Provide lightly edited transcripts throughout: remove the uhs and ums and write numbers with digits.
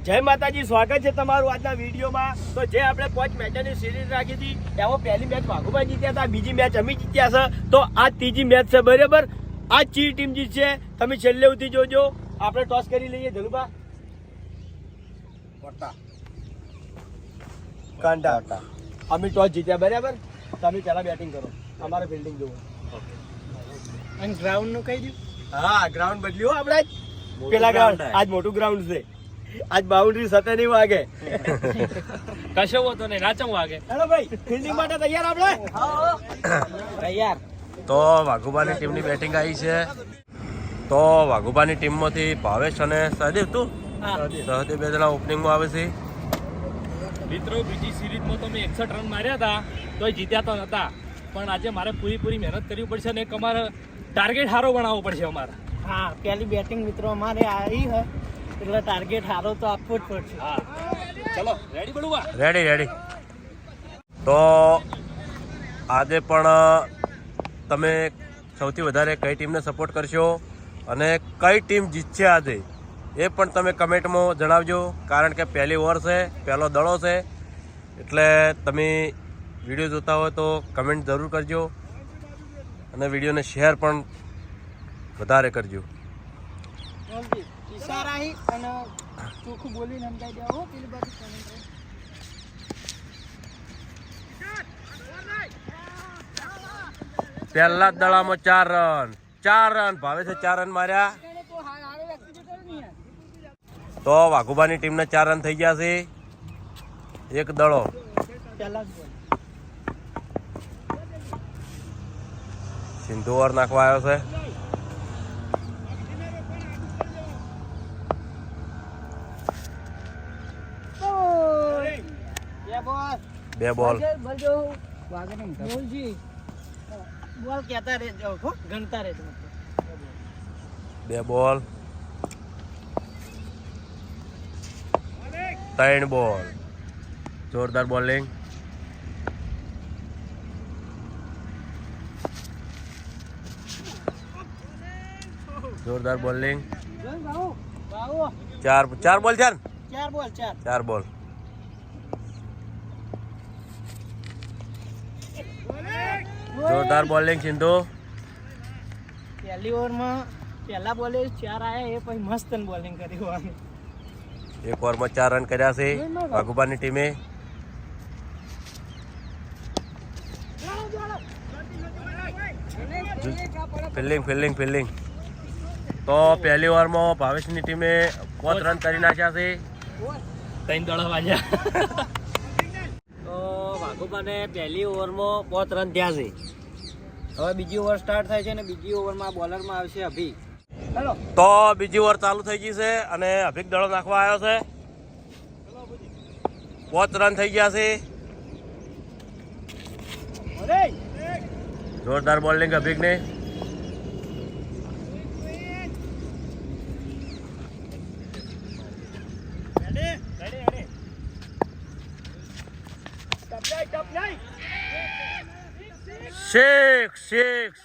જય માતાજી, સ્વાગત છે તમારું આજના વિડીયોમાં. તો જે આપણે 5 મેચની સિરીઝ રાખી હતી એમાં પહેલી મેચ વાઘુભાઈ જીત્યા હતા, બીજી મેચ અમે જીત્યા છે. તો આ ત્રીજી મેચ છે, બરાબર. આ ચી ટીમ જીતશે તમે છેલ્લે સુધી જોજો. આપણે ટોસ કરી લઈએ. ધનુભા કાંટા અમે ટોસ જીત્યા, બરાબર. તમે પહેલા બેટિંગ કરો, અમારે ફિલ્ડિંગ જોવો. અને ગ્રાઉન્ડ નું કહી દઉં. હા, ગ્રાઉન્ડ બદલ્યું આપણે. પેલા ગ્રાઉન્ડ આજ મોટું ગ્રાઉન્ડ છે. આજ બાઉન્ડ્રી સતે નહીં વાગે. કશો હોતો નહીં, નાચમ વાગે. હેલો ભાઈ, ફિલ્ડિંગ માટે તૈયાર આપણે? તૈયાર. તો વાઘુબાની ટીમની બેટિંગ આવી છે. તો વાઘુબાની ટીમમાંથી ભાવેશ અને સહદેવ સહદેવ બે જણા ઓપનિંગમાં આવે છે. મિત્રો, બીજી સિરીઝમાં તો મેં 61 રન માર્યા હતા તો જીત્યા તો નતા, પણ આજે મારે પૂરી મહેનત કરવી પડશે અને એક અમારે ટાર્ગેટ સારો બનાવવો પડશે અમારે. હા, પહેલી બેટિંગ મિત્રો અમારે આવી છે એટલે ટાર્ગેટ સારો તો આપવો જ પડશે. હા, ચલો રેડી બળુવા. રેડી. તો આજે પણ તમે સૌથી વધારે કઈ ટીમને સપોર્ટ કરશો અને કઈ ટીમ જીતશે આજે એ પણ તમે કમેન્ટમાં જણાવજો. કારણ કે પહેલી ઓવર છે, પહેલો દડો છે, એટલે તમે વિડીયો જોતા હોય તો કમેન્ટ જરૂર કરજો અને વિડીયોને શેર પણ વધારે કરજો. ઈશારા હી અને ચોખ્ખું બોલીને સમજાઈ દેવા હો પેલી બાજુ comment. પહેલા જ દડામાં 4 રન ભાવે છે. 4 રન માર્યા. તો વાઘુબાની ટીમને 4 રન થઈ ગયા છે. એક દડો પહેલા જ બોલ. સિંધુ ઓવર નાખવા આવ્યો છે. બે બોલ. બોલજી બોલ કહેતા રહેજો હો, ગણતા રહેજો. 2 બોલ. 3 બોલ. જોરદાર બોલિંગ. જોરદાર બોલિંગ. બાવો 4 બોલ. 4 બોલ 4 બોલ. જોરદાર બોલિંગ સિંધુ. પહેલી ઓવરમાં પહેલા બોલે 4 આયા, એ પછી મસ્ત બોલિંગ કર્યું. એક ઓવરમાં 4 રન કર્યા છે વાઘુબાની ટીમે. ફિલ્ડિંગ. તો પહેલી ઓવરમાં ભાવેશની ટીમે 5 રન કરી નાખ્યા છે. 3 દડા વાગ્યા. તો વાઘુબાને પહેલી ઓવરમાં 5 રન થયા છે. હવે બીજી ઓવર સ્ટાર્ટ થાય છે અને બીજી ઓવરમાં બોલરમાં આવશે અભી. હેલો. તો બીજી ઓવર ચાલુ થઈ ગઈ છે અને અભિક દડો નાખવા આવ્યો છે. 5 રન થઈ ગયા છે. જોરદાર બોલિંગ અભિકને. સિક્સ.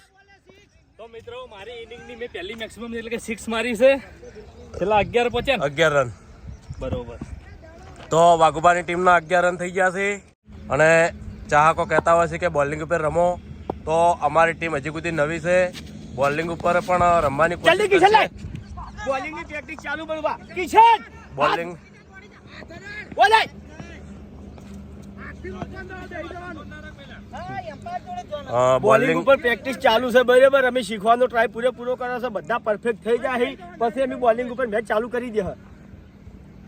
તો મિત્રો, મારી ઇનિંગની મેં પહેલી મેક્સિમમ એટલે કે 6 મારી છે. છેલ્લા 11 પહોંચ્યા ને? 11 રન. બરોબર. તો વાઘુબાની ટીમના 11 રન થઈ ગયા છે અને ચાહકો કહેતા હોય છે કે બોલિંગ ઉપર રમો. તો અમારી ટીમ હજી સુધી નવી છે, બોલિંગ ઉપર પણ રમવાની કોશિશ કરશે. બોલિંગની પ્રેક્ટિસ ચાલુ બળવા. કિશન બોલિંગ બોલે. બોલિંગ ઉપર પ્રેક્ટિસ ચાલુ છે, બરાબર. અમે શીખવાનો ટ્રાય પૂરો કર્યો છે. બધા પરફેક્ટ થઈ જાય પછી અમે બોલિંગ ઉપર મેચ ચાલુ કરી દે.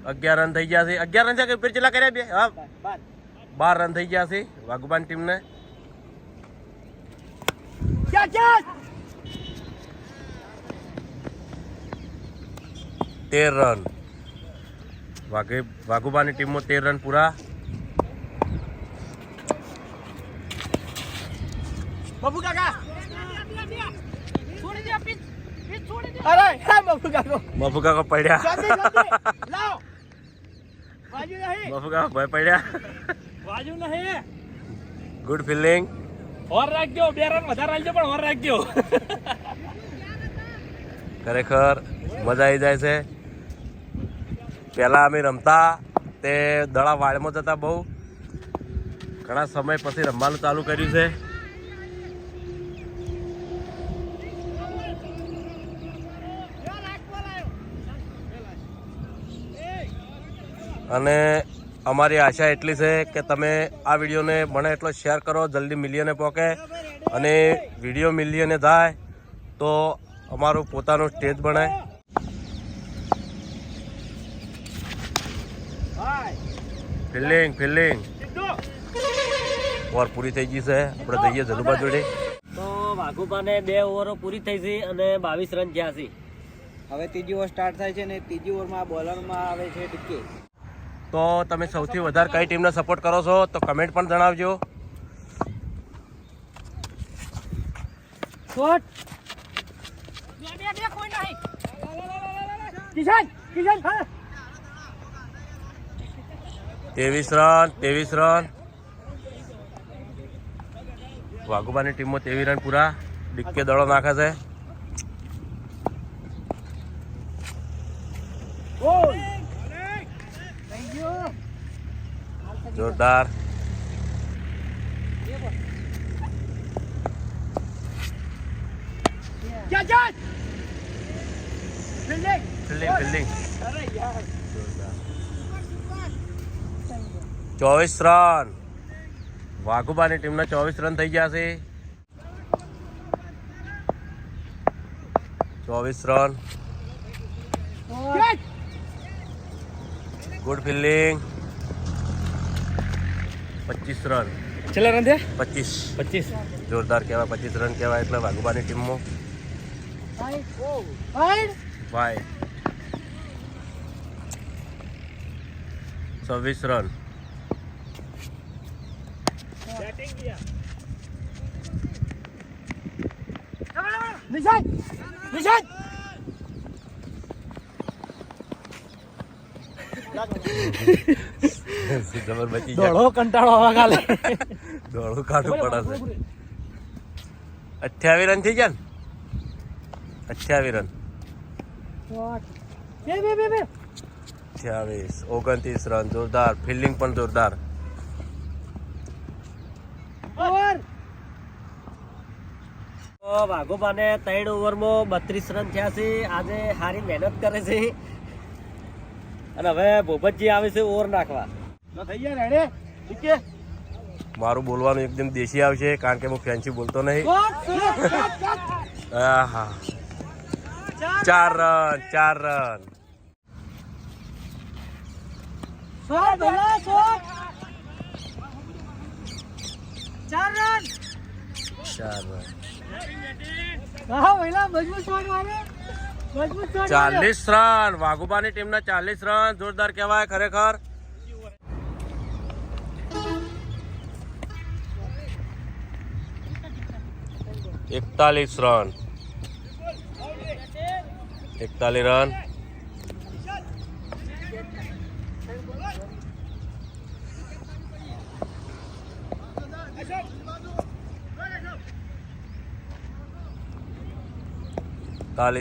11 રન થઈ ગયા છે. 11 રન છે કે ઉપર ચેલા કર્યા? 12 રન થઈ ગયા છે વાઘુબાની ટીમને. 13 રન. વાઘુબાની ટીમમાં 13 રન પૂરા. બબુ કાકા અરે બબુ મફુ કાકો પડ્યા. લાવ બાજુ નહીં. મફુ કાકો ભય પડ્યા. વાજુ નહીં. Good fielding. ઓર રાખજો, 2 રન વધારે રાખજો, પણ ઓર રાખજો. ખરેખર મજા આવી જાય છે. પહેલાં અમે રમતા તે દડા વાળમાં જતા બહુ ઘણા સમય પછી રમવાનું ચાલુ કર્યું છે. અને અમારી આશા એટલી છે કે તમે આ વિડીયોને બને એટલો શેર કરો, જલ્દી મિલિયને પહોંચે અને વિડીયો મિલિયને થાય તો અમારું પોતાનું સ્ટેજ બને. ફિલ્ડિંગ ઓવર પૂરી થઈ ગઈ છે. આપણે જઈએ જલુબા જોડે. તો વાઘુબાને 2 ઓવરો પૂરી થઈ છે અને 22 રન થયા છે. હવે ત્રીજી ઓવર સ્ટાર્ટ થાય છે ને ત્રીજી ઓવરમાં બોલરમાં આવે છે ટીકે. તો તમે સૌથી વધારે કઈ ટીમને સપોર્ટ કરો છો તો કમેન્ટ પણ જણાવજો. Shot Kishan 23 run. વાઘુબાની ટીમમાં 23 રન પૂરા. ડિક્કે દડો નાખે છે. જોરદાર. Fielding 24 run. વાઘુબાની ટીમના 24 રન થઈ ગયા છે. 24 રન. Good fielding. 25 રન. છેલ્લા રન થયા 25. જોરદાર કહેવાય. 25 રન કહેવાય એટલે વાઘુબાની ટીમમાં ભાઈ 26 રન. જબર બચી ગયા. દોડો કંટાળો આવા કાલે. દોડું કાઢવું પડે છે. 28 રન થઈ ગયા ને. 28 રન. 29 રન. જોરદાર. ફિલ્ડિંગ પણ જોરદાર. વાઘુબાને 3 ઓવરમાં 32 રન થયા છે. આજે સારી મહેનત કરે છે અને હવે ભોપતજી આવે છે ઓવર નાખવા. મારું બોલવાનું એકદમ દેશી આવશે કારણ કે હું ફેન્સી બોલતો નહીં. આહા 4 રન. મજબૂત 40 રન. વાઘુબાની ટીમના 40 રન. જોરદાર કહેવાય ખરેખર. એકતાલીસ રન. 41 રન.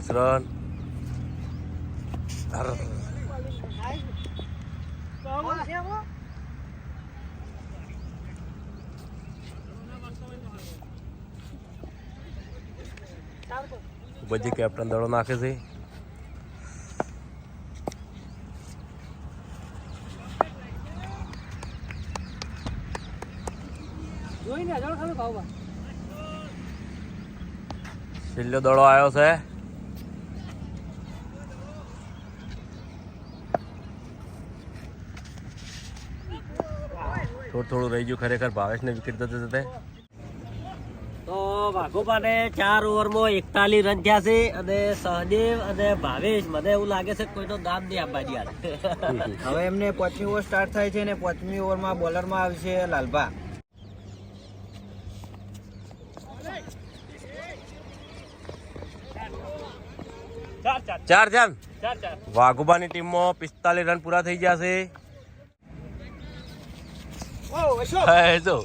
રન. બધી કેપ્ટન દડો નાખે છે. છેલ્લો દડો આવ્યો છે. થોડું રહી ગયું ખરેખર ભાવેશને વિકેટ જતે જતે. તો વાઘુબાને 4 ઓવરમાં 41 રન થયા છે અને સહદેવ અને ભાવેશ મને એવું લાગે છે કોઈનો દામ નહીં આપવા યાર. હવે એમને 5મી ઓવર સ્ટાર્ટ થાય છે ને 5મી ઓવરમાં બોલરમાં આવશે લાલભા. ચાર. વાઘુબાની ટીમમાં 45 રન પૂરા થઈ ગયા છે. જો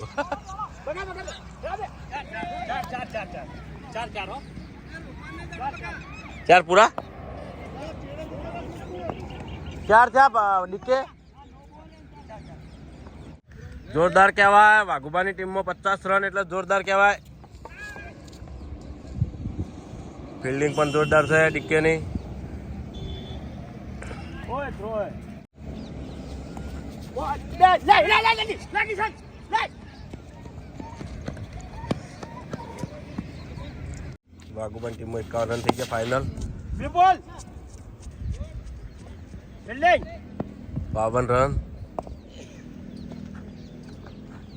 4 પૂરા. ચાર થયા ડીકે. જોરદાર કહેવાય. વાઘુબાની ટીમમાં 50 રન એટલે જોરદાર કહેવાય. ફિલ્ડિંગ પણ જોરદાર છે ડીકેની. ઓય થ્રો લે વાઘુબાની ટીમમાં 51 રન થઈ ગયા ફાઇનલ. વિપુલ ફિલ્ડિંગ 52 રન.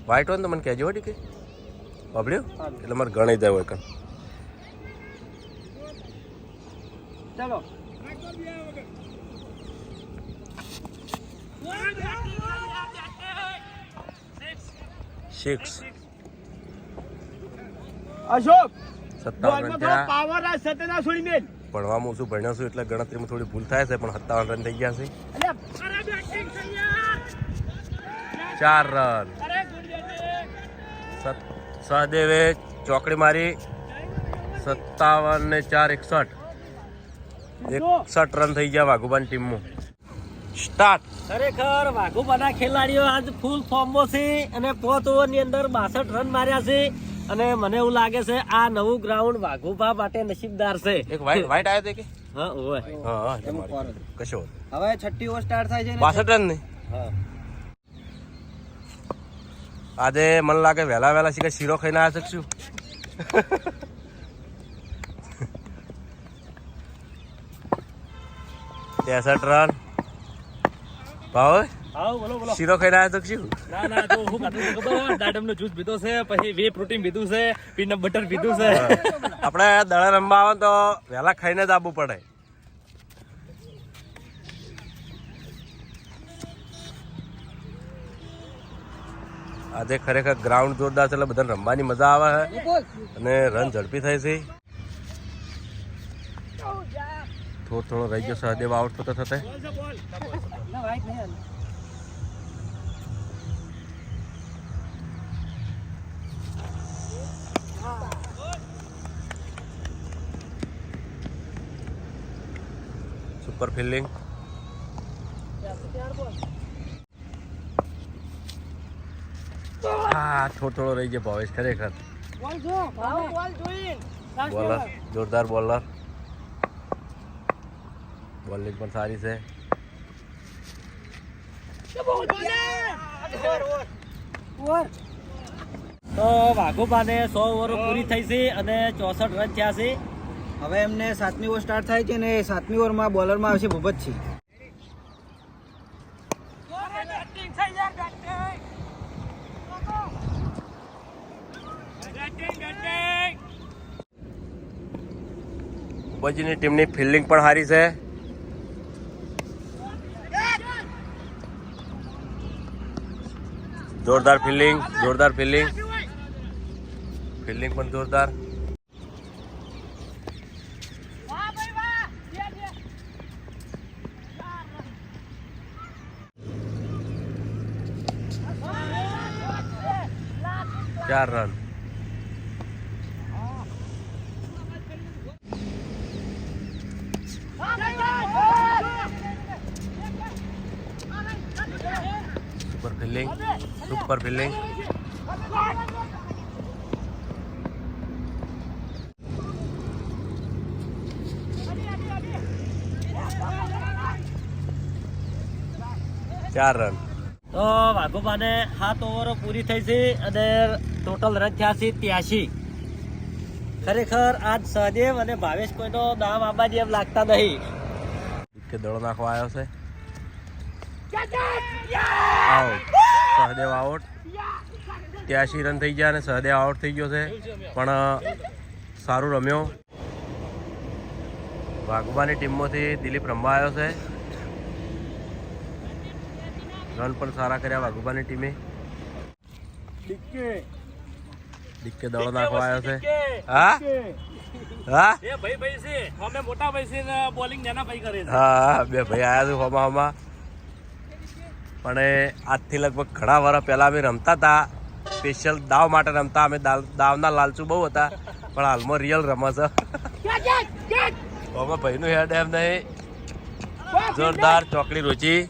વાઇટ હોય ને તો મને કહેજો ડીકે. પબડ્યું એટલે મારે ગણી જાય હોય. ચલો 6 અશોક 57 રન થયા. પાવર આ સતના છોડી મેલ ભણવામાં ઓછું ભણ્યો છું એટલે ગણતરીમાં થોડી ભૂલ થાય છે, પણ 57 રન થઈ ગયા છે. 4 રન. સહદેવે ચોકડી મારી. 57 ને 4 61. 61 રન થઈ ગયા વાઘુબાની ટીમમાં. સ્ટાર્ટ. ખરેખર વાઘુબાના ખેલાડીઓ આજ ફૂલ ફોર્મમાં છે અને 5 ઓવરની અંદર 62 રન માર્યા છે અને મને એવું લાગે છે આ નવું ગ્રાઉન્ડ વાઘુબા માટે નસીબદાર છે. એક વાઇટ આવ્યો હતો કે હા ઓય હા કશો હવે 6ઠ્ઠી ઓવર સ્ટાર્ટ થાય છે 62 રન ને. હા આજે મને લાગે વહેલા શીખે શીરો ખાઈને આવ્યા શકશું. 63 રન. ભાવ બોલો બોલો. શીરો ખાઈને આવ્યા શકશું. ના તો હું ખાધું છે ખબર? દાડમનો જ્યુસ પીધો છે, પછી વે પ્રોટીન પીધું છે, પીનટ બટર પીધું છે. આપણે દડા રમવા આવે તો વહેલા ખાઈને જ આવવું પડે. આજે ખરેખર ગ્રાઉન્ડ જોરદાર છે એટલે બધાને રમવાની મજા આવે છે અને રન ઝડપી થાય છે. થોડો રહી ગયો સહદેવ આઉટ થતો થતે. Super fielding. હા થોડો રહી ગયો ભાવેશ. ખરેખર બોલર જોરદાર બોલર. બોલિંગ પણ સારી છે. તો વાઘુબાને 100 ઓવરો પૂરી થઈ છે અને 64 રન થયા છે. હવે એમને 7મી ઓવર સ્ટાર્ટ થાય છે અને 7મી ઓવરમાં બોલરમાં આવશે ભૂપતસિંહ. ઉપરજીની ટીમની ફિલ્ડિંગ પણ સારી છે. જોરદાર ફિલ્ડિંગ ફિલ્ડિંગ પણ જોરદાર. ચાર રન. Super fielding. ચાર રન. તો વાઘુબાને 7 ઓવરો પૂરી થઈ છે અને ટોટલ રન થયા છે 83. ખરેખર આજ સહદેવ અને ભાવેશ કોઈનો નામ આંબા જેમ લાગતા નહીં. કે દડો નાખવા આવ્યો છે. આઉટ. સહદેવ આઉટ. 83 રન થઈ ગયા અને સહદેવ આઉટ થઈ ગયો છે, પણ સારું રમ્યો. વાઘુબાની ટીમમાંથી દિલીપ રમવા આવ્યો છે. રન પણ સારા કર્યા વાઘુબાની ટીમે. ડીકે દડો નાખવા આવ્યો છે. હા એ ભાઈ છે, અમે મોટા ભાઈ છે ને બોલિંગ નાના ભાઈ કરે છે. હા બે ભાઈ આવ્યા છે હોમાં. પણ આજથી લગભગ ઘણા વર્ષ પહેલા અમે રમતા હતા. સ્પેશિયલ દાવ માટે રમતા. અમે દાવના લાલચુ બહુ હતા, પણ હાલમાં રિયલ રમે છે. હોમાં ભાઈનું હેડ એમ નહીં. જોરદાર ચોકડી રોચી.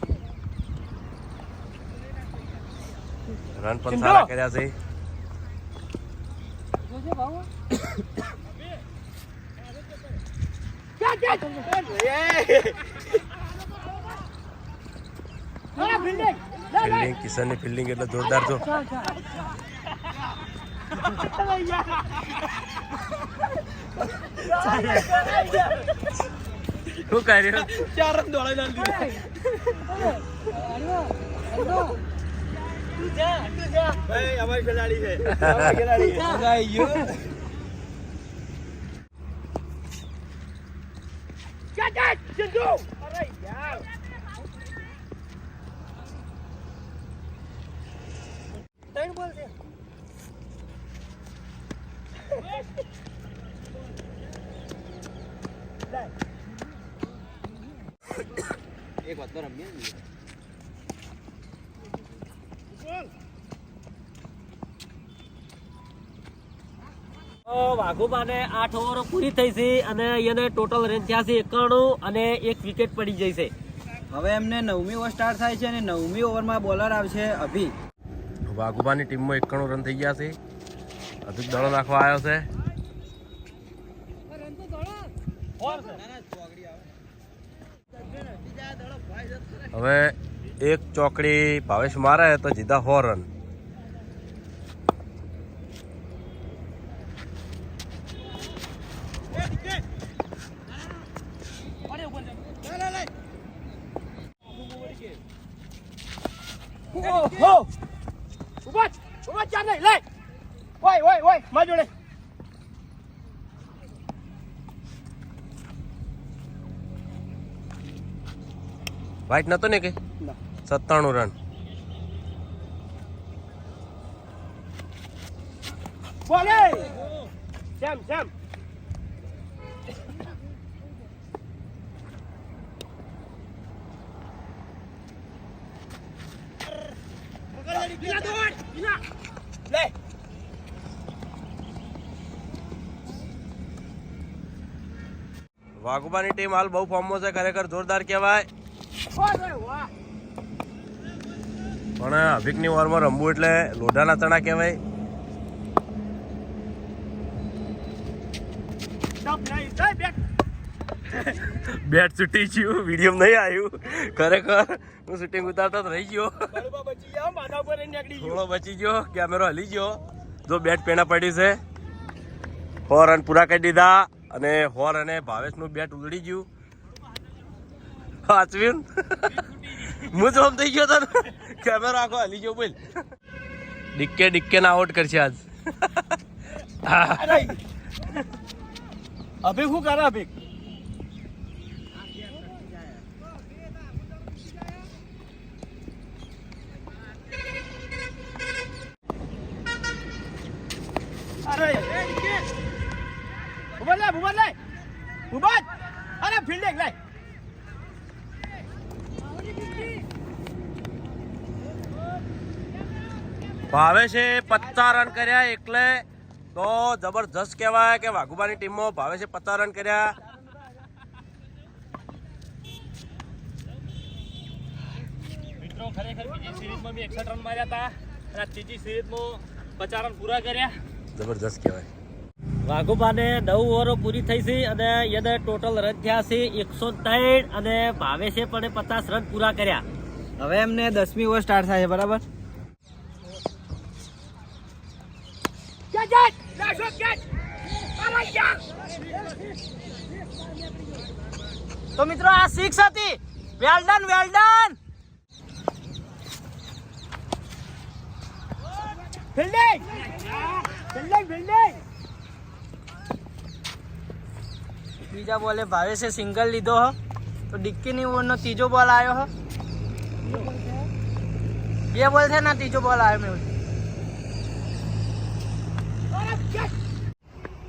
રન પણ સારા કર્યા છે. ફિલ્ડિંગ કિશનની ફિલ્ડિંગ એટલે જોરદાર છો. શું કર્યું? ભાઈ અમારી ખેલાડી છે, અમારી ખેલાડી છે. અરે યાર ત્રણ બોલ છે. એક વાત તો રમીએ ને. વાઘુબાને 8 ઓવરો પૂરી થઈ છે અને એને ટોટલ રન થયા છે 91 અને એક વિકેટ પડી જઈ છે. હવે એમને 9મી ઓવર સ્ટાર્ટ થાય છે અને 9મી ઓવરમાં બોલર આવશે અભી. વાઘુબાની ટીમમાં 91 રન થઈ ગયા છે. હજુ દડો નાખવા આવ્યો છે. હવે એક ચોકડી ભાવેશ મારે તો જીધા 100 રન. ઉભા ચાર નહીં લે. ઓય માર જોડે. વાઇટ નતો ને કે 97 રન. બોલે સેમ લે. વાઘુબાની ટીમ હાલ બહુ ફોર્મમાં છે. ખરેખર જોરદાર કહેવાય. પણ અભિકની ઓવરમાં રમવું એટલે લોઢાના ચણા કહેવાય. બેટ છૂટી ગયું, વિડીયો નહીં આવ્યું. ખરેખર હું શૂટિંગ ઉતારતા જ રહી ગયો. થોડો બચી ગયો, કેમેરો હલી ગયો. જો બેટ પેણા પડી છે. 100 રન પૂરા કરી દીધા અને 100 રને ભાવેશનું બેટ ઉગડી ગયું. સાચવ્યું હું જોમ થઈ ગયો તો કેમેરો આખો હલી ગયો. બોલ ડિક્કે ના આઉટ કરશે આજ. અભિક શું કરે? અભિક અરે ફિલ્ડિંગ લે. ભાવેશે 50 રન કર્યા એકલે તો જબરજસ્ત કહેવાય કે વાઘુબાની ટીમમાં ભાવેશે 50 રન કર્યા. મિત્રો ખરેખર બીજી સિરીઝમાં મેં 61 રન માર્યા હતા અને આ ત્રીજી સિરીઝમાં 50 રન પૂરા કર્યા. જબરજસ્ત કહેવાય. વાઘુબાને 9 ઓવરો પૂરી થઈ છે અને એને ટોટલ રન થયા છે 103 અને ભાવેશે પણ 50 રન પૂરા કર્યા. હવે એમને 10મી ઓવર સ્ટાર્ટ થાય છે, બરાબર? તો મિત્રો આ 6 હતી. Well done. ફિલ્ડિંગ બીજા બોલે ભાવેશે સિંગલ લીધો હ તો ડિક્કીની ઓવરનો ત્રીજો બોલ આવ્યો હ. 2 બોલ છે ને ત્રીજો બોલ આવ્યો. મેં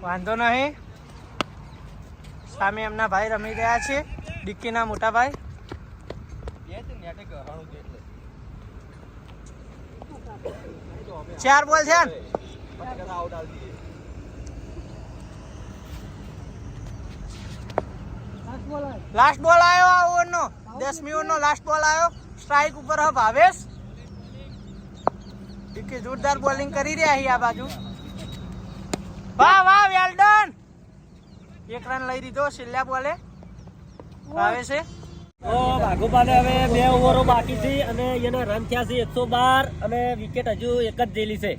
વાંધો નહીં. સામે એમના ભાઈ રમી રહ્યા છે, ડિક્કીના મોટા ભાઈ. 4 બોલ છે ને. લાસ્ટ બોલ આવ્યો આ ઓવરનો 10મી ઓવરનો લાસ્ટ બોલ આવ્યો સ્ટ્રાઇક ઉપર હ ભાવેશ કે જોરદાર બોલિંગ કરી રહ્યા છે આ બાજુ વાહ વાહ વેલ ડન 1 રન લઈ લીધો છેલ્લા બોલે ભાવેશે તો વાઘુબાને હવે 2 ઓવરો બાકી છે અને એના રન થયા છે 112 અને વિકેટ હજુ એક જ જેલી છે.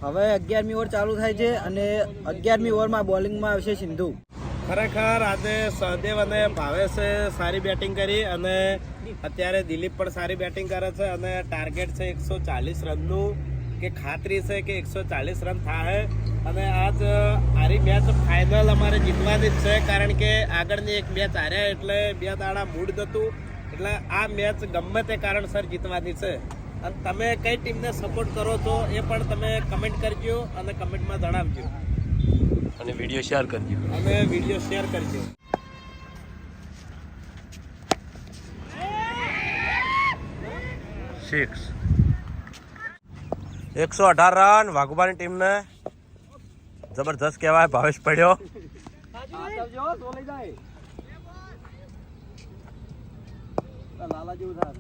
હવે 11મી ઓવર ચાલુ થાય છે અને 11મી ઓવરમાં બોલિંગમાં આવશે સિંધુ. ખરેખર આજે સહદેવ અને ભાવેશે સારી બેટિંગ કરી અને અત્યારે દિલીપ પણ સારી બેટિંગ કરે છે અને ટાર્ગેટ છે 140 રનનું કે ખાતરી છે કે 140 રન થાય અને આજ આરી મેચ ફાઇનલ અમારે જીતવાની જ છે કારણ કે આગળની એક મેચ હાર્યા એટલે 2 દાડા મૂડ નહોતું એટલે આ મેચ ગમે તે કારણસર જીતવાની છે અને તમે કઈ ટીમને સપોર્ટ કરો છો એ પણ તમે કમેન્ટ કરજો અને કમેન્ટમાં જણાવજો અને વિડીયો શેર કરજો 118 રન વાઘુબાની ટીમને જબરદસ્ત કહેવાય. ભાવેશ પડ્યો લાલા જેવું થાય.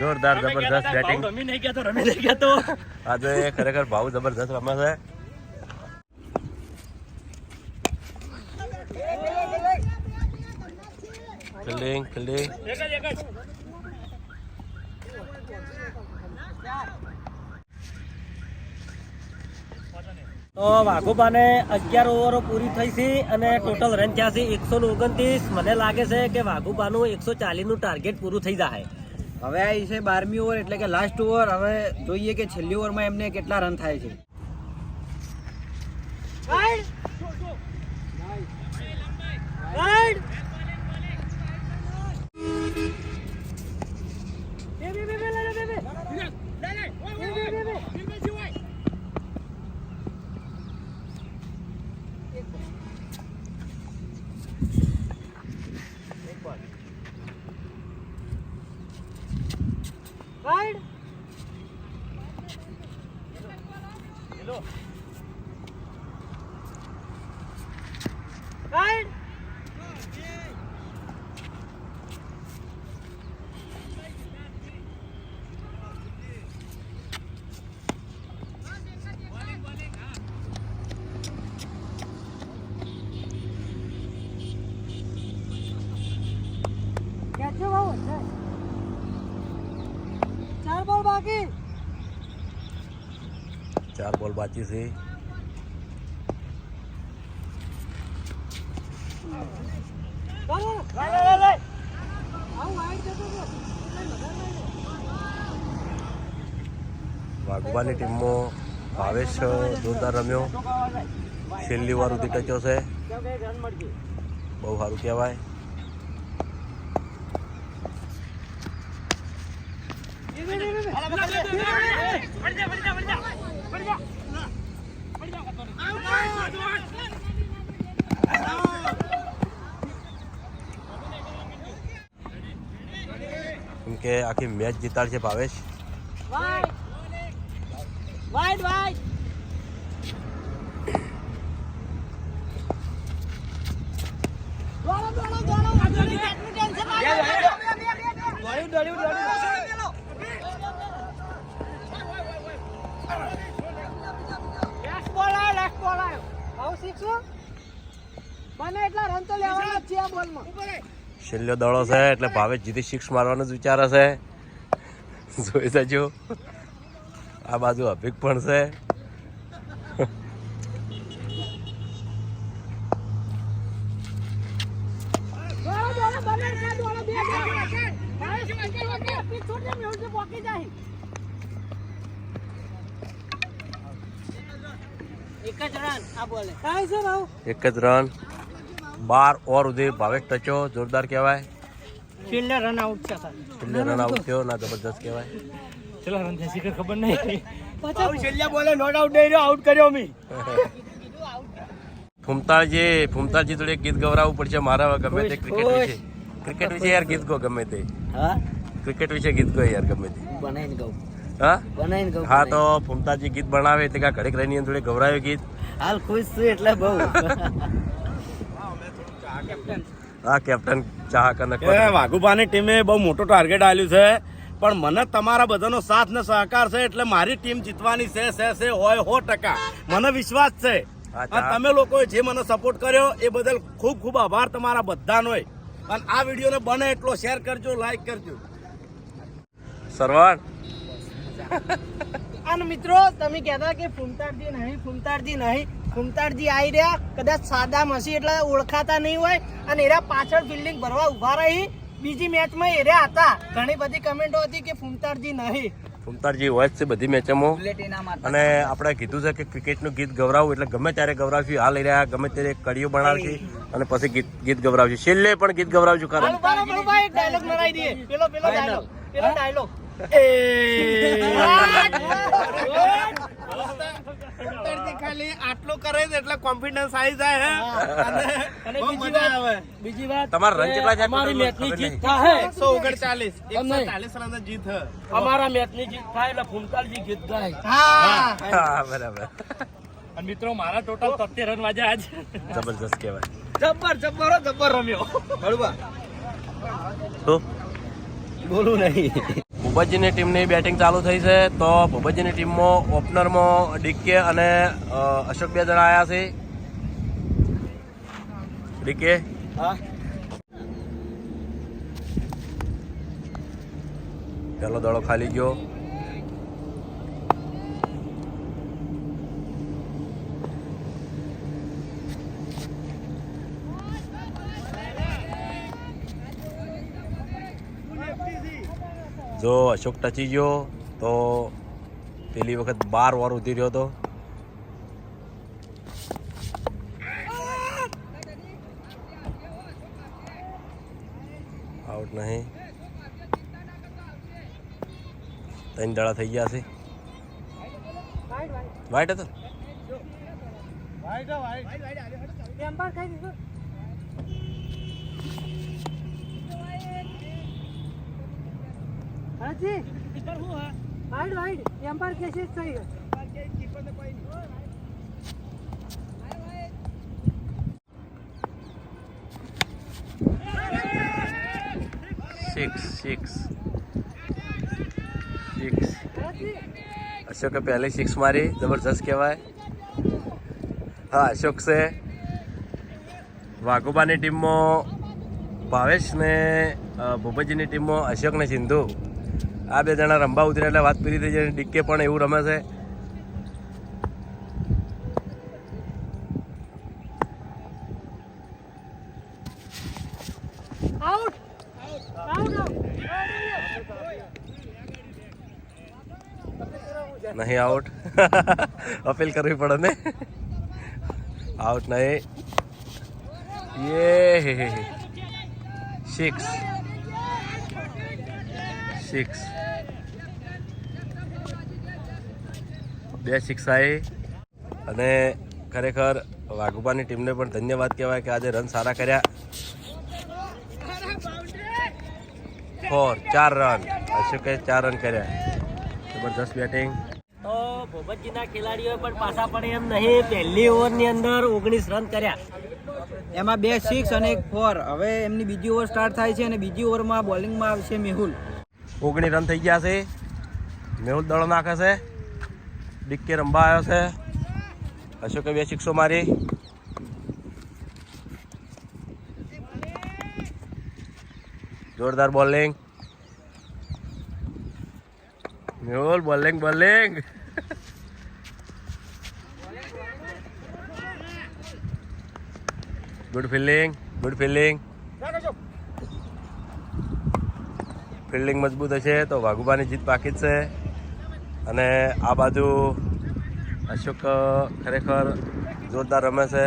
જોરદાર જબરદસ્ત બેટિંગ રમી નહીં ગયા તો આજે ખરેખર ભાવ જબરદસ્ત રમે છે. ફિલ્ડિંગ તો વાઘુબાને 11 ઓવરો પૂરી થઈ છે અને ટોટલ રન થયા છે 129. મને લાગે છે કે વાઘુબાનું 140 નું ટાર્ગેટ પૂરું થઈ જાય. હવે આ છે 12મી ઓવર એટલે કે લાસ્ટ ઓવર. હવે જોઈએ કે છેલ્લી ઓવરમાં એમને કેટલા રન થાય છે. ચાર બોલ બાકી છે. વાઘુબાની ટીમમાં ભાવેશ જોરદાર રમ્યો. છેલ્લી વાર સુધી ટચ્યો છે. બહુ સારું કહેવાય. કેમ કે આખી મેચ જીતાડ છે ભાવેશ. છેલ્લો દડો છે એટલે ભાવેશ જીતી 6 મારવાનો જ વિચાર હશે. જોઈ જજો. આ બાજુ અભિક પણ છે. એક જ રન 12 ઓવર સુધી ભાવેશ ટચો જોરદાર કહેવાય. ફિલ્ડર રન આઉટ છે. રન આઉટ થયો ના જબરદસ્ત કહેવાય. ચલા રન થશે કે ખબર નહીં. આઉટ છેલ્લા બોલે નોટ આઉટ નહીં રહ્યો, આઉટ કર્યો મી. ફૂમતાળજી જોડે ગીત ગવડાવવું પડશે મારા ગમે તે ક્રિકેટ વિશે યાર ગીત ગો ગમે તે હા ક્રિકેટ વિશે ગીત ગો યાર ગમે તે બનાવીને કહું હા હા તો ફૂમતાળજી ગીત બનાવે એટલે કે ઘડીક રહીને જોડે ગવડાવે ગીત. હાલ ખુશ છું એટલે બહુ. હા કેપ્ટન ચાહક અને વાઘુબાની ટીમે બહુ મોટું ટાર્ગેટ આલ્યું છે, પણ મને તમારા બધાનો સાથ ને સહકાર છે એટલે મારી ટીમ જીતવાની છે હોય 100%. મને વિશ્વાસ છે. અને તમે લોકોએ જે મને સપોર્ટ કર્યો એ બદલ ખૂબ ખૂબ આભાર તમારા બધાનો. અને આ વિડીયોને બને એટલો શેર કરજો, લાઈક કરજો. સરવાણ અને મિત્રો તમે કહેતા કે ફૂમતાળજી નહીં ફૂમતાળજી આવી રહ્યા, કદાચ સાદા મસી એટલે ઓળખાતા નહીં હોય અને એરા પાછળ ફિલ્ડિંગ ભરવા ઉભા રહી. બીજી મેચમાં એરા હતા, ઘણી બધી કમેન્ટો હતી કે ફૂમતાળજી નહીં. ફૂમતાળજી હોય જ છે બધી મેચોમાં. અને આપણે કીધું છે કે ક્રિકેટનું ગીત ગવડાવવું એટલે ગમે ત્યારે ગવડાવશું. હાલ લઈ રહ્યા ગમે ત્યારે કડીઓ બનાવશે અને પછી ગીત ગવડાવશું. છેલ્લે પણ ગીત ગવડાવશું. કારણ એક ડાયલોગ મરાઈ દઈએ. પેલો ડાયલોગ ખાલી આટલું કરે એટલે કોન્ફિડન્સ આવી જાય. બીજી વાત તમારા રન કેટલા છે? અમારી મેચની જીત થાય 139 રન જીત છે. અમારા મેચની જીત થાય એટલે ફૂમતાળજી ગીત ગાય. હા બરાબર. અને મિત્રો મારા ટોટલ 73 રન વાગ્યા આજ. જબરજસ્ત કહેવાય. જબ્બર રમ્યો. શું બોલું નહીં. ભૂપતજીની ટીમની બેટિંગ ચાલુ થઈ છે. તો ભૂપતજીની ટીમમાં ઓપનરમાં ડીકે અને અશોક 2 જણા આવ્યા છે. ડીકે પેલો દડો ખાલી ગયો. જો અશોક ટચી ગયો તો પેલી વખત 12 ઓવર ઉતરી રહ્યો હતો. આઉટ નહીં. 3 દડા થઈ ગયા છે. વાઈટ હતો. સિક્સ અશોકે પહેલી 6 મારી. જબરજસ્ત કહેવાય. હા અશોક છે. વાઘુબાની ટીમમાં ભાવેશ ને ભૂપતજીની ટીમમાં અશોક ને સિંધુ. આ 2 જણા રમવા ઉતર્યા એટલે વાત પૂરી થઈ જાય. ડીકે પણ એવું રમે છે. નહીં આઉટ. અપીલ કરવી પડે ને. આઉટ નહીં. યે 6 2 6 આવી. અને ખરેખર વાઘુબાની ટીમને પણ ધન્યવાદ કહેવાય કે આજે રન સારા કર્યા. 4 રન અશોકે 4 રન કર્યા. જબરજસ્ત બેટિંગ. તો ભૂપતજીના ખેલાડીઓ પણ પાછા પડે એમ નહીં. પહેલી ઓવરની અંદર 19 રન કર્યા. એમાં 2 6 અને 1 4. હવે એમની બીજી ઓવર સ્ટાર્ટ થાય છે અને બીજી ઓવરમાં બોલિંગમાં આવશે મેહુલ. 19 રન થઈ ગયા છે. મેહુલ દડો નાખે છે. ડીકે રંબા આવ્યો છે. અશોકે 2 6 મારી. જોરદાર bowling. Mehul bowling good fielding fielding મજબૂત હશે તો વાઘુબાની જીત બાકી જ છે. અને આ બાજુ અશોક ખરેખર જોરદાર રમે છે.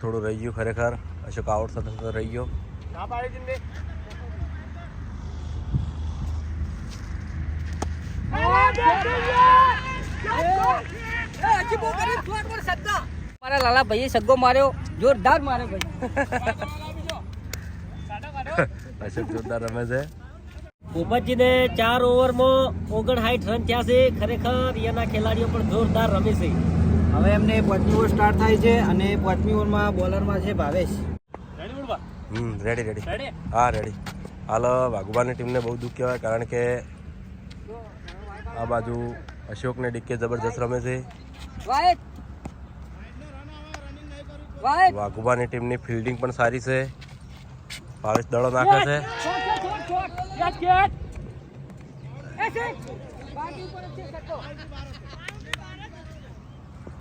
થોડું રહી ગયું ખરેખર. અશોક આઉટ થતો રહી ગયો. ના પાડે છે ને મારા લાલા ભાઈએ સગ્ગો માર્યો, જોરદાર માર્યો ભાઈ. અશોક જોરદાર રમે છે. ભૂપતજીને 4 ઓવરમાં 59 રન થયા છે. ખરેખર અહીંયાના ખેલાડીઓ પણ જોરદાર રમે છે. હવે એમને 5મી ઓવર સ્ટાર્ટ થાય છે અને 5મી ઓવરમાં બોલરમાં છે ભાવેશ. રેડી. હા રેડી. હાલ વાઘુબાની ટીમને બહુ દુઃખ કહેવાય, કારણ કે આ બાજુ અશોક ને ડીકે જબરજસ્ત રમે છે. વાઘુબાની ટીમની ફિલ્ડિંગ પણ સારી છે. ભાવેશ દડો નાખે છે.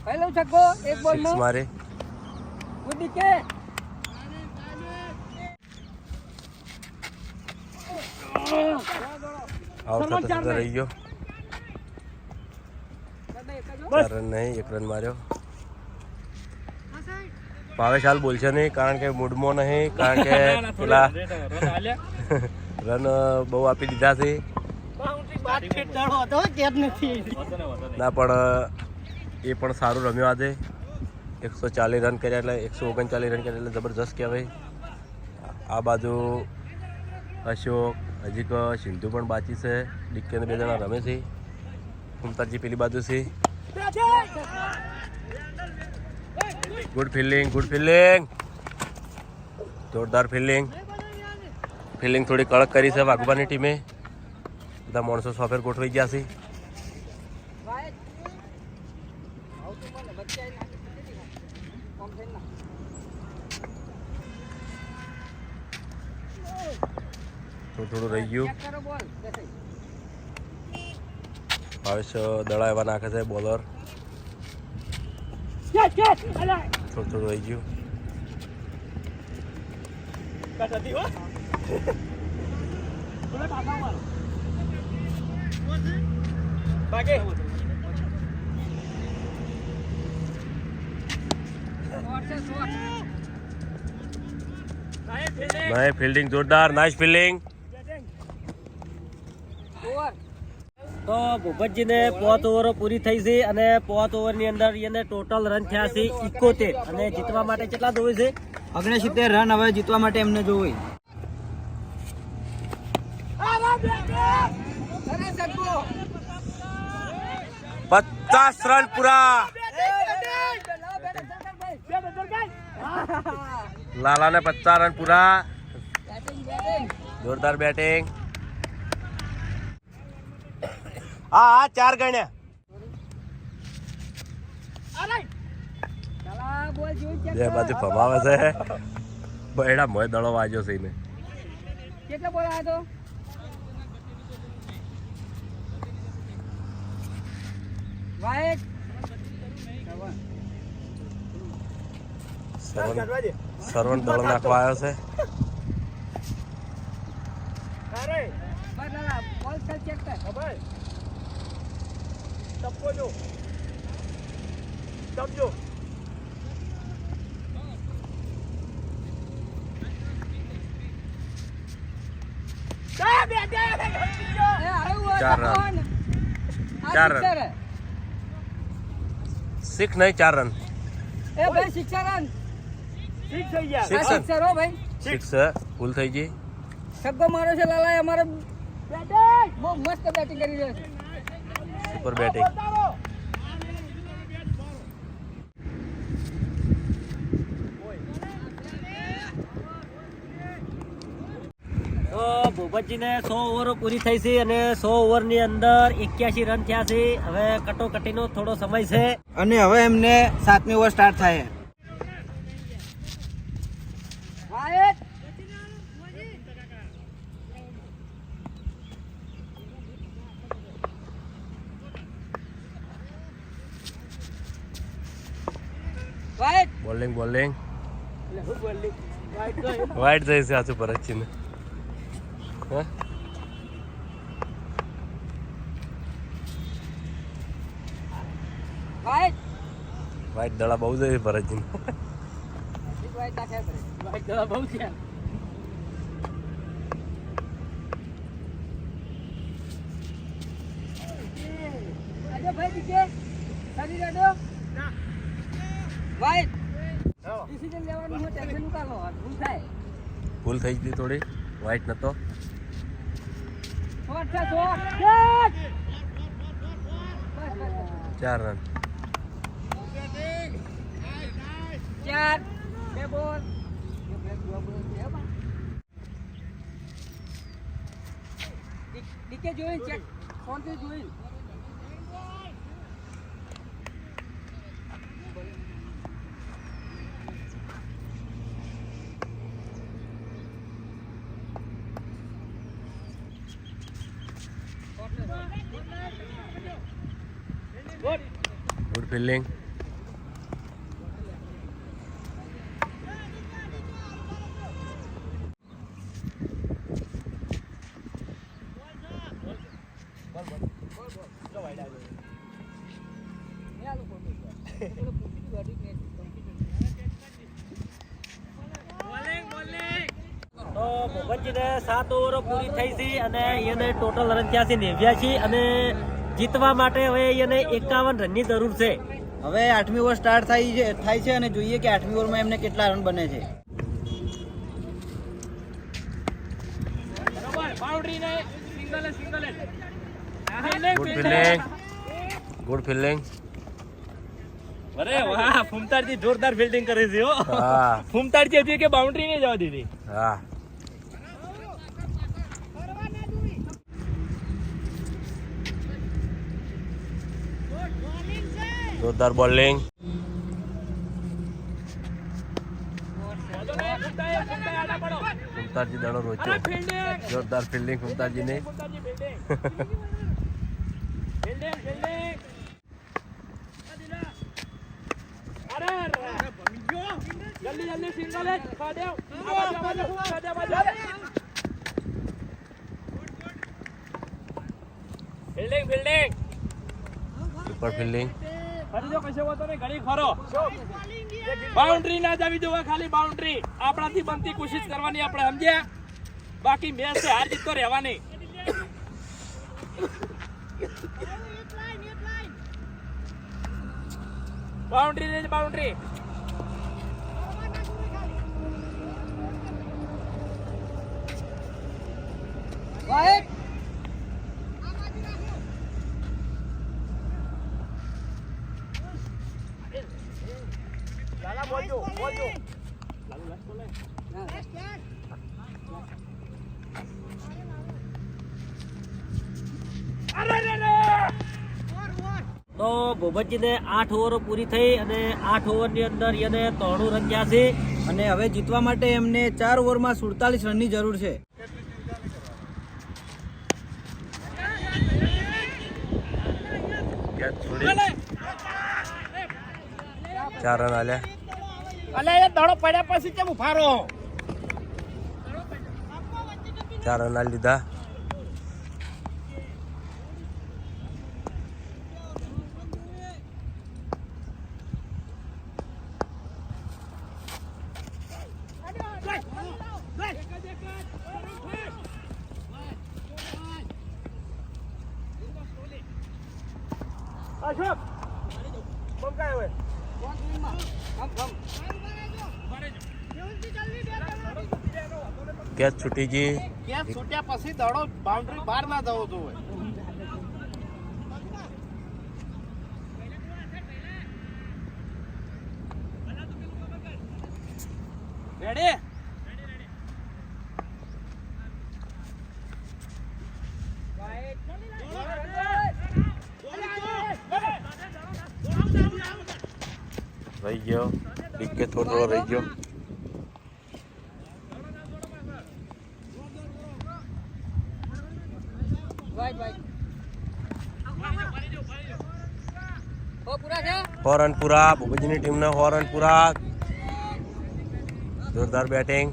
પહેલો છક્કો એક સિક્સ બોલમાં મારી. ઉડી કે આઉટ થતો રહી ગયો. 4 રન નહીં, 1 રન માર્યો. ભાવેશ હાલ બોલશે નહીં, કારણ કે મૂડમાં નહીં, કારણ કે પેલા રન બહુ આપી દીધા છે. ના પણ એ પણ સારું રમ્યો આજે. 140 રન કર્યા એટલે 139 રન કર્યા એટલે જબરજસ્ત કહેવાય. આ બાજુ અશોક, હજી સિંધુ પણ બાકી છે. ડીકે ને 2 જણા રમે છે. ફૂમતાજી પેલી બાજુ છે. Good fielding. જોરદાર ફિલ્ડિંગ થોડી કડક કરી છે વાઘુબાની ટીમે. બધા માણસો સોફેર ગોઠવાઈ ગયા છે. થોડું રહી ગયું. ભાવેશ દડા એવા નાખે છે બોલર. થોડું રહી ગયું. ફિલ્ડિંગ જોરદાર. Nice fielding. તો ભૂપતજીને 5 ઓવરો પૂરી થઈ છે અને 5 ઓવરની અંદર એને ટોટલ રન થયા છે 71 અને જીતવા માટે કેટલા જોવે છે? 69 રન હવે જીતવા માટે એમને જોવે. પચાસ રન પૂરા. લાલાને 50 રન પૂરા. જોરદાર બેટિંગ. હા 4 ગણ્યા. બે બાજુ ભમાવે છે. બૈડા મોય દડો વાગ્યો છે એને. કેટલા બોલ આવ્યો તો? વાઈટ સરવણ દડો નાખવા આવ્યો છે. બોલ ચેક કર. ચાર રન. 6 નહીં 4 રન. એ ભાઈ 6 રન. 6 થઈ ગયા. 6 6 હો ભાઈ. 6 ભૂલ થઈ ગઈ. છગ્ગો માર્યો છે લાલાએ. અમારે બહુ મસ્ત બેટિંગ કરી રહ્યો છે. Super batting. તો ભૂપતજીને 100 ઓવરો પૂરી થઈ છે અને 100 ઓવરની અંદર 81 રન થયા છે. હવે કટોકટીનો થોડો સમય છે અને હવે એમને 7મી ઓવર સ્ટાર્ટ થાય. White white bowling. વાઈટ જાય છે આજુ ભરતજી ને વાઈટ વાઈટ દડા બહુ જાય છે ભરતજી ને વાઈટ નાખ્યા કરે વાઈટ દવા બહુ છે આજે ભાઈ દીકે સારી રેડો ના વાઈટ ડિસિઝન લેવાનું હોય ટેન્શન ઉતારો ભૂલ થાય ભૂલ થઈ ગઈ થોડી વાઈટ નતો શોટ છે શોટ 4 રન 4 બે બોલ ડીકે જોઈ ચેક ફોન થી જોઈ ગુડ ફિલ્ડિંગ તો ભગતજીને 7 ઓવરો પૂરી થઈ છે અને એને ટોટલ રન થયા છે 89 અને જીતવા માટે હવે એને 51 રનની જરૂર છે. હવે 8મી ઓવર સ્ટાર્ટ થાય છે અને જોઈએ કે 8મી ઓવરમાં એમને કેટલા રન બને છે. ગુડ ફિલ્ડિંગ ગુડ ફિલ્ડિંગ અરે વાહ ફૂમતાડજી જોરદાર ફિલ્ડિંગ કરે છે હો હા ફૂમતાડજી હજી કે બાઉન્ડ્રી નહીં જવા દીધી હા જોરદાર બોલિંગ ફૂમતાડજી દાડો રોચ્યો જોરદાર ફિલ્ડિંગ ફૂમતાડજી ને સુપર ફિલ્ડિંગ બાઉન્ડ્રી ના જવી જોવે ખાલી બાઉન્ડ્રી આપણાથી બનતી કોશિશ કરવાની આપણે સમજ્યા બાકી મેચ છે હાર જીત તો રહેવાની બાઉન્ડ્રી ને બાઉન્ડ્રી વાઈટ તો ભૂપતજીને 8 ઓવરો પૂરી થઈ અને 8 ઓવરની અંદર એને 93 રન થયા છે અને હવે જીતવા માટે એમને 4 ઓવરમાં 47 રનની જરૂર છે. કેચ છોડી 4 રન આલ્યા અલે એ દડો પડ્યા પછી કેમ ઉભા રહો 4 રન આલી લીધા અશોક બમ કાય હોય કેચ છૂટી ગઈ કેચ છૂટ્યા પછી દડો બાઉન્ડ્રી બહાર ના જવો જોઈએ રેડી રહી ગયો ડીકે થોડો રહી ગયો વાઈટ વાઈટ ઓ પૂરા છે 4 રન પૂરા ભૂપતજીની ટીમના 4 રન પૂરા જોરદાર બેટિંગ.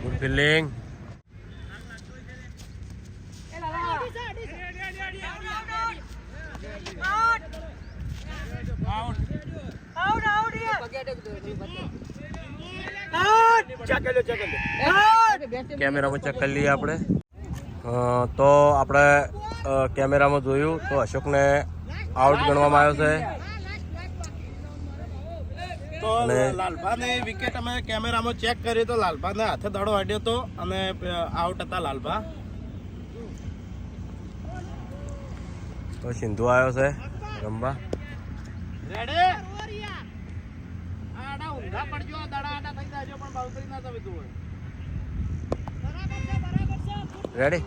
Good fielding. કેમેરામાં ચેક કરી લઈએ આપણે. તો આપણે કેમેરામાં જોયું તો અશોકને આઉટ ગણવામાં આવ્યો છે. તો લાલભાની વિકેટ અમે કેમેરામાં ચેક કરી તો લાલભાને હાથે દડો અડ્યો હતો અને આઉટ હતા લાલભા. તો સિંધુ આવ્યો છે રમવા. રેડી.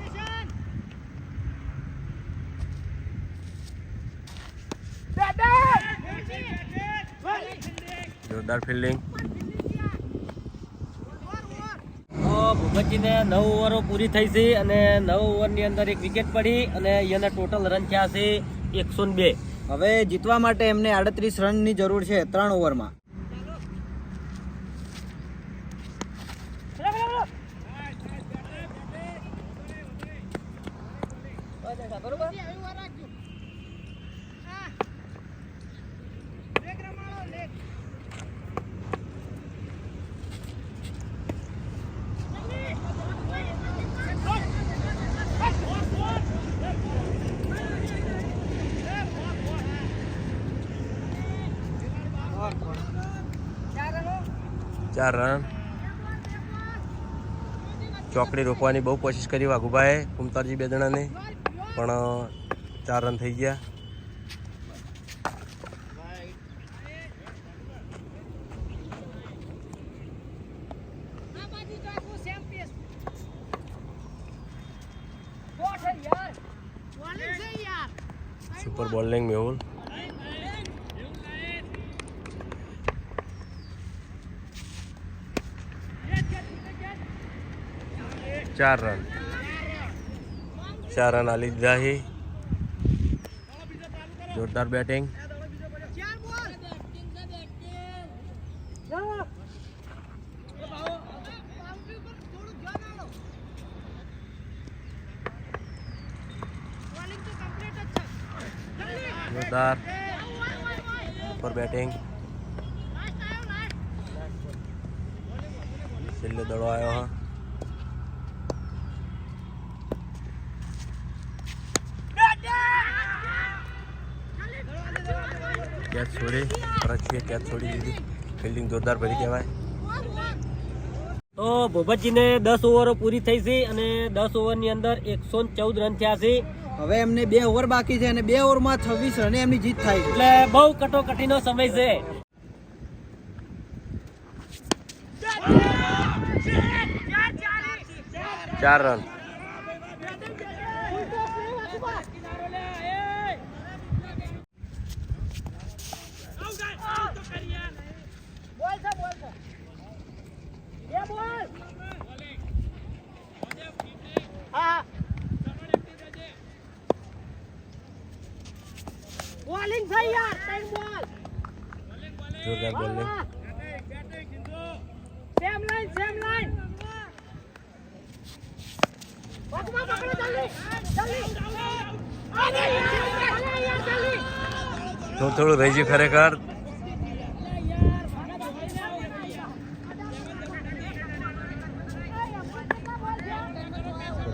જોરદાર ફિલ્ડિંગ. ભૂપતજીને 9 ઓવરો પૂરી થઈ છે અને 9 ઓવરની અંદર એક વિકેટ પડી અને એના ટોટલ રન થયા છે 102. હવે જીતવા માટે એમને 38 રનની જરૂર છે 3 ઓવરમાં. ચાર રન. ચોકડી રોકવાની બહુ કોશિશ કરી વાઘુભાઈ કુમતારજી બે જણાની, પણ 4 રન થઈ ગયા. Super bowling Mehul. ચાર રન આલી દીધા છે. જોરદાર બેટિંગ. જોરદાર ઉપર બેટિંગ. છેલ્લે દડો આવ્યો હા. કેચ છોડી કેચ છોડી દીધી. ફિલ્ડિંગ જોરદાર ભરી કહેવાય. તો ભૂપતજીને 10 ઓવરો પૂરી થઈ છે અને 10 ઓવરની અંદર 114 રન થયા છે. હવે એમને 2 ઓવર બાકી છે અને 2 ઓવરમાં 26 રને એમની જીત થાય છે. એટલે બહુ કટોકટીનો સમય છે. ચાર રન. બોલિંગ થઈ યાર 3 બોલ. જોરદાર બોલિંગ. સેમ લાઈન પકડો જલ્દી અરે યાર જલ્દી. થોડું રહી ગયું ખરેખર.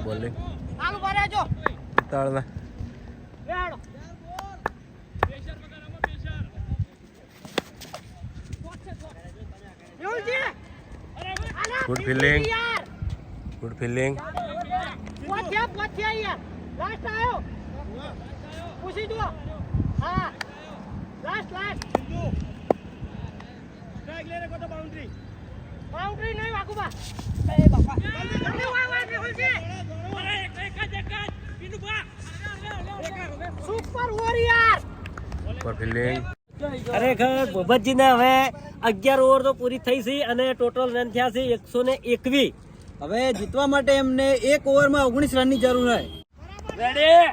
બોલિંગ હાલ ભરે જો તાળના. રેડો ગુડ ફિલ્ડિંગ. Good fielding. પહોંચ્યા યાર લાસ્ટ આવ્યો પૂછી દો. હા લાસ્ટ સ્ટ્રાઇક લેને કો તો બાઉન્ડ્રી નહીં વાકુબા. એ બાપા જલ્દી વાય રેહુલ છે. અરે એક જ પીનુબા સુપર વોરિયર. ઉપર ફિલ્ડિંગ. ખરેખર ભૂપતજીને હવે 11 ઓવર તો પૂરી થઈ છે અને ટોટલ રન થયા છે 121. હવે જીતવા માટે એમને 1 ઓવરમાં 19 રનની જરૂર છે. રેડી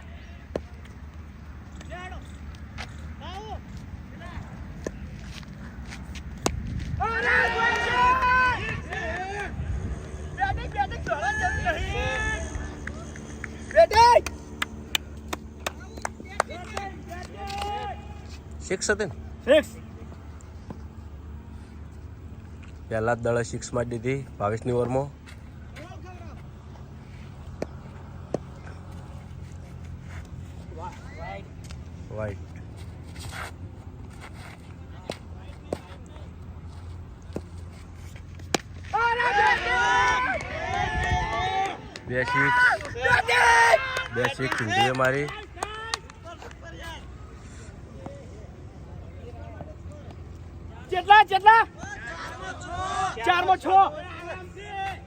સિક્સ હતી ને સિક્સ પહેલા જ દળે સિક્સ મારી દીધી 22ની ઓવરમાં. વાઇટ બે સિક્સ હિન્દીએ મારી. કેટલા 4 6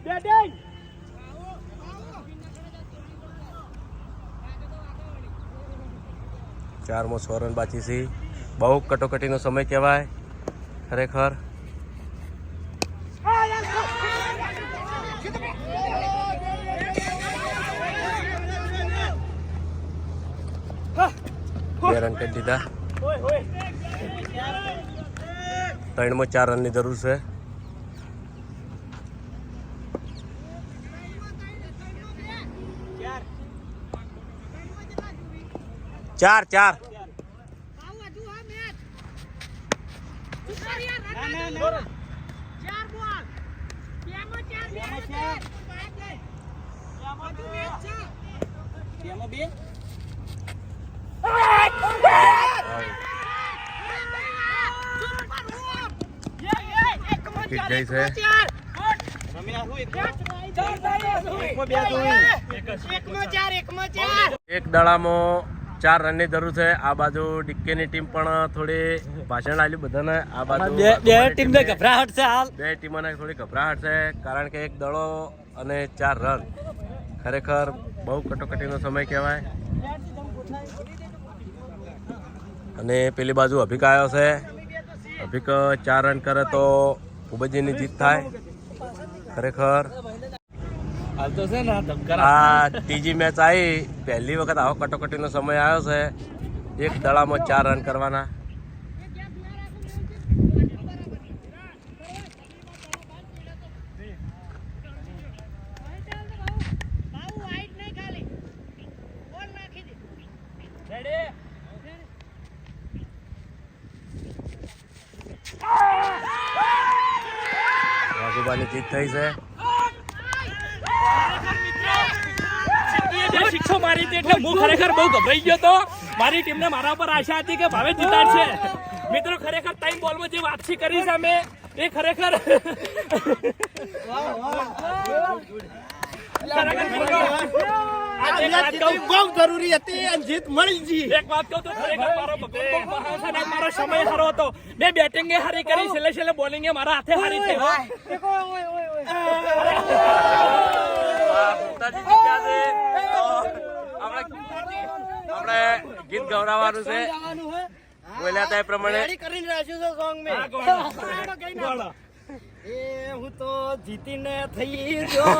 બેટિંગ 4માં 6 રન બાકી છે. બહુ કટોકટીનો સમય કહેવાય ખરેખર. બે રન કરી દીધા. 3માં 4 રનની જરૂર છે. ચાર ફિટ ગઈ છે. એક દડામાં 4 રનની જરૂર છે. આ બાજુ ડીકેની ટીમ પણ થોડી ભાષણ આપ્યું બધાને. આ બાજુ બે ટીમને ગભરાહટ છે હાલ. બે ટીમોને થોડી ગભરાહટ છે કારણ કે એક દડો અને 4 રન ખરેખર બહુ કટોકટીનો સમય કહેવાય. અને પેલી બાજુ અભિક આવ્યો છે. અભિક 4 રન કરે તો ખૂબ જ એની જીત થાય ખરેખર. હાલ તો છે ને આ ધબકાર આ ત્રીજી મેચ આવી, પહેલી વખત આવો કટોકટીનો સમય આવ્યો છે. એક દડામાં 4 રન કરવાના. વાઘુબાની જીત થઈ છે. શિક્ષો મારી હતી એટલે હું ખરેખર બહુ ગભરાઈ ગયો તો. મારી ટીમને મારા પર આશા હતી કે ભાવે જીતાડશે. મિત્રો ખરેખર 3 બોલમાં જે વાપસી કરી છે અમે એ ખરેખર બહુ જરૂરી હતી અને જીત મળી ગઈ. એક વાત કહું તો ખરેખર મારો ભગવાન બહુ મહાન છે અને મારો સમય સારો હતો. મેં બેટિંગે હારી કરી, છેલ્લે બોલિંગે મારા હાથે હારી થઈ. આપણે ગીત ગવડાવવાનું છે. બોલ્યા હતા એ પ્રમાણે કરીને રાખ્યું છે સોંગ મેં. એ હું તો જીતીને થઈ ગયો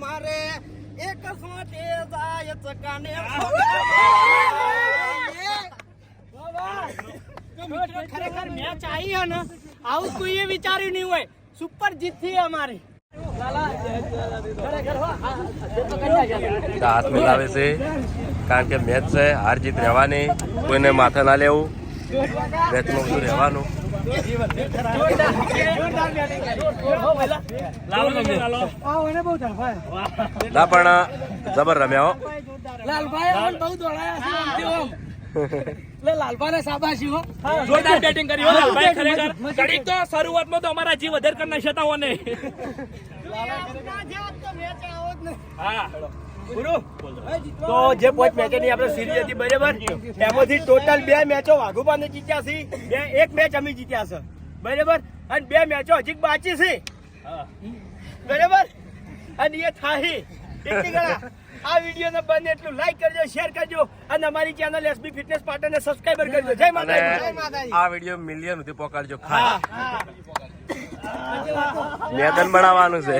મારે એક સોટે જાય ચકાને. ખરેખર મેચ આવી હે ને આવું કોઈએ વિચાર્યું નહીં હોય. સુપર જીત થઈ અમારી. હાથ મિલાવે છે કારણ કે મેચ છે, હાર જીત રહેવાની. કોઈને માથે ના લેવું, મેચમાં બધું રહેવાનું. ના પણ જબર રમ્યા હો. લાલભાઈ બહુ દોડાયા છે. લાલભાઈ શાબાશી હો. જોરદાર બેટિંગ કરી હો લાલભાઈ ખરેખર. ઘડીક તો શરૂઆતમાં તો અમારા જીવ વધારે કરી નાખ્યા હતા ઓને. હા તો જે 5 મેચોની આપણે સિરીઝ હતી બરાબર, એમાંથી ટોટલ 2 મેચો વાઘુબાને જીત્યા છે, એક મેચ અમે જીત્યા છે બરાબર, અને 2 મેચો હજી બાકી છે બરાબર. અને એ થાય એટલી ગણા. આ વિડીયોને બને એટલું લાઈક કરજો, શેર કરજો અને અમારી ચેનલ એસબી ફિટનેસ પાર્ટનરને સબસ્ક્રાઇબર કરજો. જય અને માતાજી. આ વિડીયો મિલિયન સુધી પહોંચાડજો ખાસ. મેદાન બનાવવાનું છે